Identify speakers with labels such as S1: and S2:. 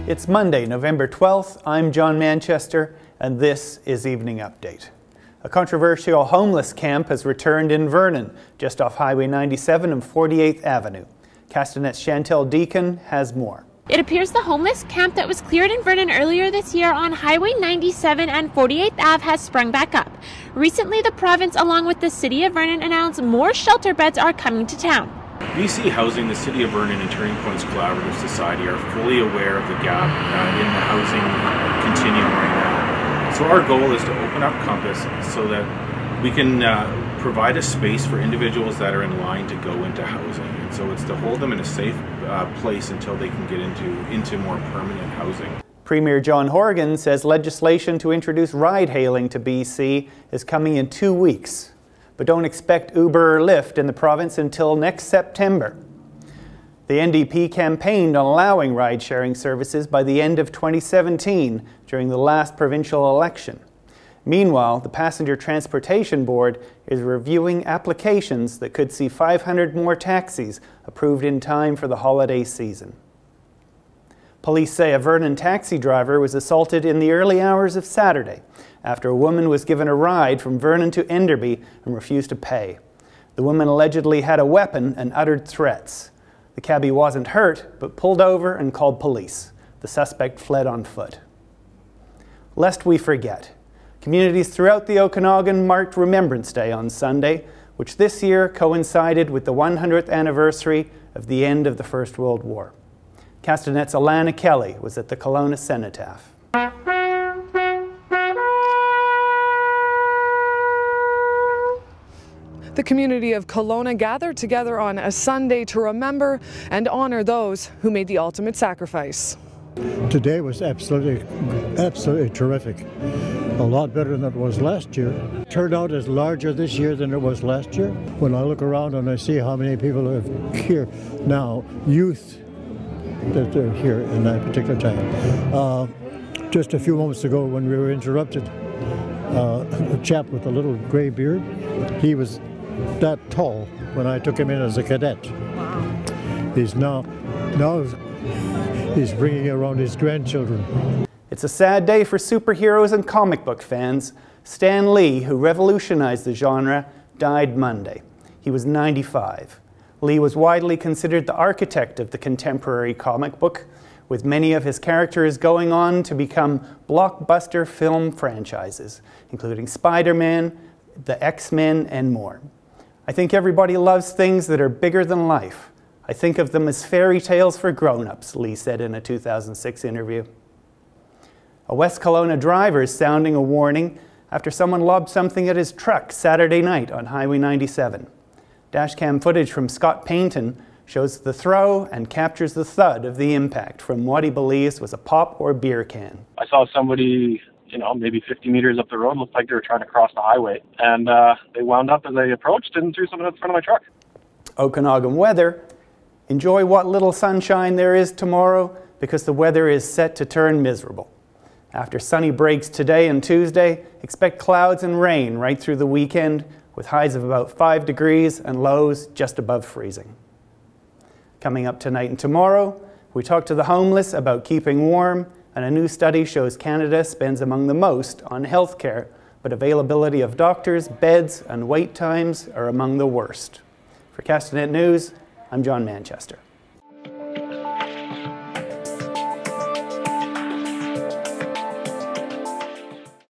S1: It's Monday, November 12th. I'm John Manchester, and this is Evening Update. A controversial homeless camp has returned in Vernon, just off Highway 97 and 48th Avenue. Castanet's Chantel Deacon has more.
S2: It appears the homeless camp that was cleared in Vernon earlier this year on Highway 97 and 48th Ave has sprung back up. Recently, the province, along with the City of Vernon, announced more shelter beds are coming to town.
S3: BC Housing, the City of Vernon, and Turning Points Collaborative Society are fully aware of the gap in the housing continuum right now. So our goal is to open up Compass so that we can provide a space for individuals that are in line to go into housing. And so it's to hold them in a safe place until they can get into more permanent housing.
S1: Premier John Horgan says legislation to introduce ride-hailing to BC is coming in 2 weeks. But don't expect Uber or Lyft in the province until next September. The NDP campaigned on allowing ride-sharing services by the end of 2017 during the last provincial election. Meanwhile, the Passenger Transportation Board is reviewing applications that could see 500 more taxis approved in time for the holiday season. Police say a Vernon taxi driver was assaulted in the early hours of Saturday after a woman was given a ride from Vernon to Enderby and refused to pay. The woman allegedly had a weapon and uttered threats. The cabbie wasn't hurt, but pulled over and called police. The suspect fled on foot. Lest we forget, communities throughout the Okanagan marked Remembrance Day on Sunday, which this year coincided with the 100th anniversary of the end of the First World War. Castanet's Alana Kelly was at the Kelowna Cenotaph.
S4: The community of Kelowna gathered together on a Sunday to remember and honor those who made the ultimate sacrifice.
S5: Today was absolutely terrific. A lot better than it was last year. Turnout is larger this year than it was last year. When I look around and I see how many people are here now, youth that are here in that particular time. Just a few moments ago when we were interrupted, a chap with a little gray beard, he was that tall when I took him in as a cadet. He's now he's bringing around his grandchildren.
S1: It's a sad day for superheroes and comic book fans. Stan Lee, who revolutionized the genre, died Monday. He was 95. Lee was widely considered the architect of the contemporary comic book, with many of his characters going on to become blockbuster film franchises, including Spider-Man, the X-Men, and more. I think everybody loves things that are bigger than life. I think of them as fairy tales for grown-ups, Lee said in a 2006 interview. A West Kelowna driver is sounding a warning after someone lobbed something at his truck Saturday night on Highway 97. Dashcam footage from Scott Paynton shows the throw and captures the thud of the impact from what he believes was a pop or beer can.
S6: I saw somebody, maybe 50 meters up the road, looked like they were trying to cross the highway. And they wound up as I approached and threw something at the front of my truck.
S1: Okanagan weather. Enjoy what little sunshine there is tomorrow because the weather is set to turn miserable. After sunny breaks today and Tuesday, expect clouds and rain right through the weekend with highs of about 5 degrees and lows just above freezing. Coming up tonight and tomorrow, we talk to the homeless about keeping warm, and a new study shows Canada spends among the most on healthcare, but availability of doctors, beds, and wait times are among the worst. For Castanet News, I'm John Manchester.